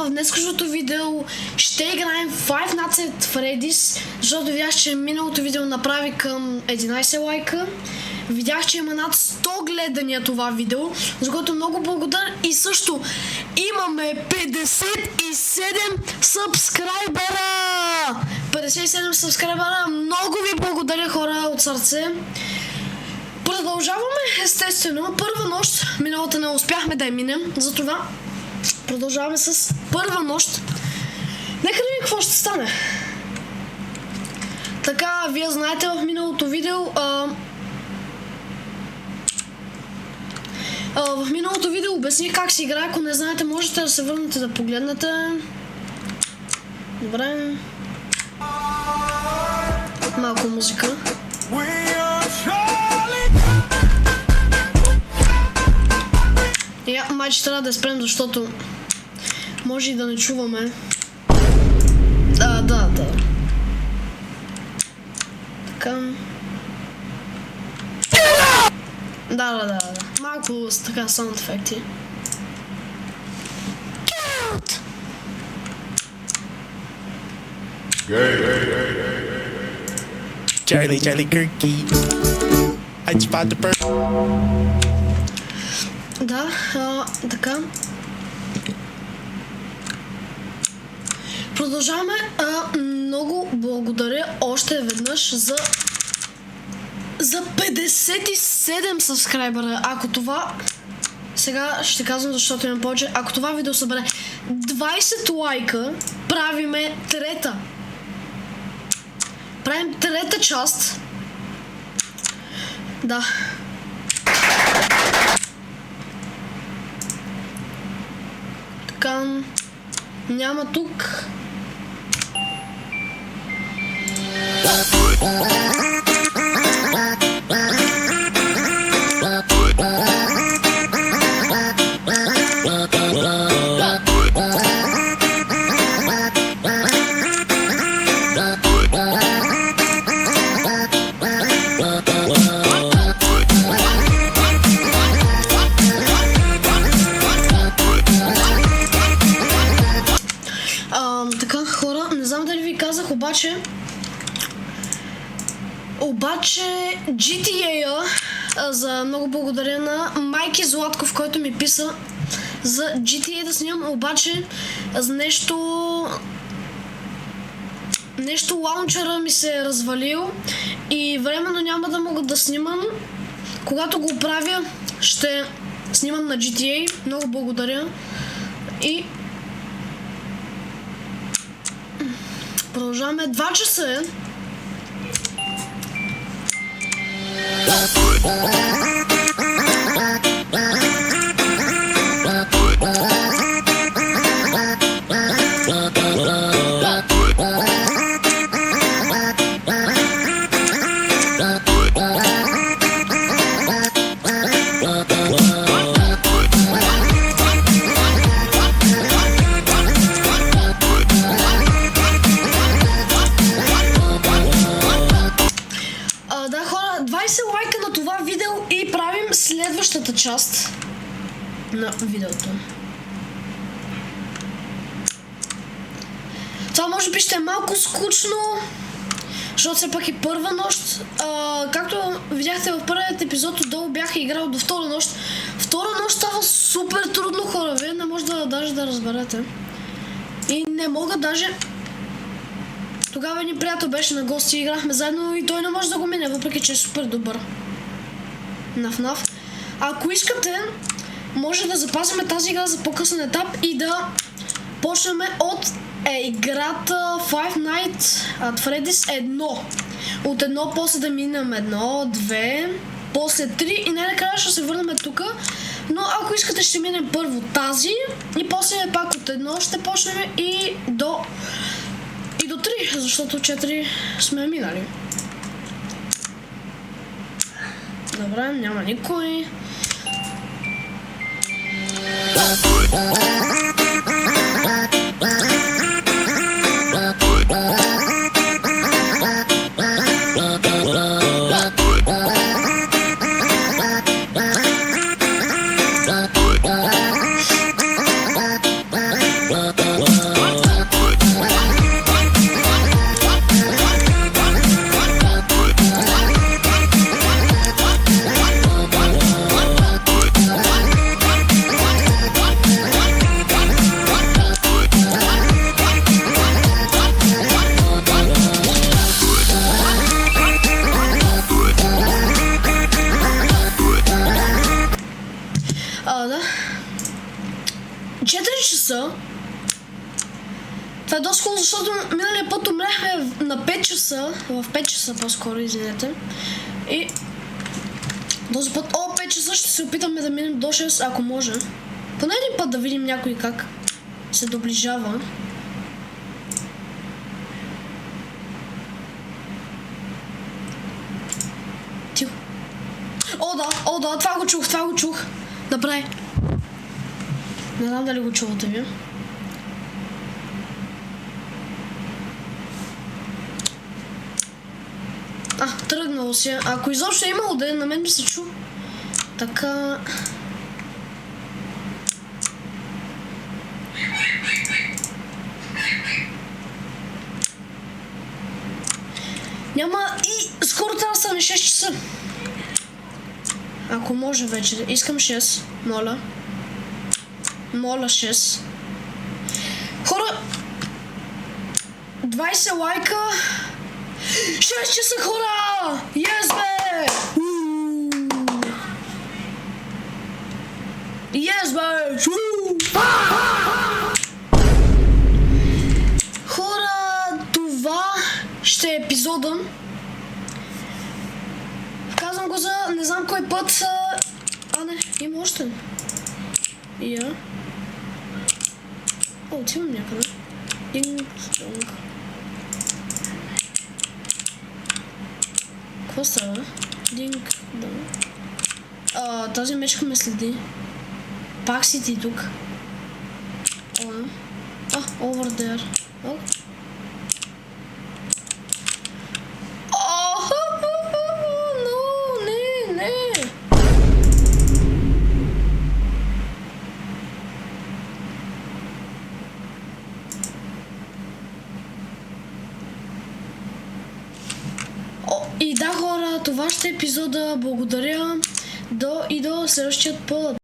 в днескашното видео ще играем Five Nights at Freddy's, защото видях, че миналото видео направи към 11 лайка. Видях, че има над 100 гледания това видео, за което много благодаря. И също имаме 57 сабскрайбера! 57 сабскрайбера! Много ви благодаря, хора, от сърце. Продължаваме, естествено, първа нощ. Миналата не успяхме да я минем, затова продължаваме с първа нощ. Нека да видим какво ще стане. Така, вие знаете в миналото видео... в миналото видео обясних как се играе. Ако не знаете, можете да се върнете да погледнете. Добре. Малко музика. Майче трябва да я спрем, защото може и да не чуваме. Да. Така. Да. Малко с така саунд ефекти. Charlie Kirky. I spot the bird. Да, така. Продължаваме. Много благодаря още веднъж за 57 сабскрайбера. Ако това... Сега ще казвам, защото имам повече. Ако това видео събере 20 лайка, правиме трета. Правим трета част. Да. Така. Няма тук. Така, хора, не знам дали ви казах, обаче GTA-а, за много благодаря на Майки Златков, който ми писа за GTA да снимам, обаче за нещо лаунчера ми се е развалил и временно няма да мога да снимам. Когато го правя, ще снимам на GTA. Много благодаря. И продължаваме. 2 часа е. Следващата част на видеото. Това може би ще е малко скучно, защото все пак е първа нощ. Както видяхте в първият епизод, отдолу бях играл до втора нощ. Втора нощ става супер трудно, хора. Вие не може даже да разберете. И не мога даже... Тогава един приятел беше на гости, играхме заедно и той не може да го мине, въпреки че е супер добър. Наф. Ако искате, може да запазим тази игра за по-късен етап и да почнем от играта Five Nights at Freddy's 1. От 1, после да минем 1, 2, после 3 и най-накрая ще се върнем тук. Но ако искате, ще минем първо тази и после пак от 1 ще почнем и до 3, защото 4 сме минали. Добре, няма никой. 4 часа. Това е доста хубаво, защото миналия път умряхме на 5 часа. В 5 часа по-скоро, извинете. И този път, 5 часа ще се опитаме да минем до 6, ако може. Поне един път да видим някой как се доближава. Тихо. О да, това го чух. Добре. Не знам дали го чувате ви. Тръгнало си. Ако изобщо е имало да е, на мен ми се чу. Така... Няма и скоро трябва да стане 6 часа. Ако може вече. Искам 6. Моля. Моля 6. Хора! 20 лайка. 6 часа, хора! Yes, бе! Yes, бе! Хора, това ще е епизода. Казвам го за не знам кой път. Не, има още. Отивам някъде. Какво става? Динг, да. Тази мечка ме следи. Пак си ти тук. Over there. Не. И да, хора, това ще е епизода. Благодаря. До следващия път.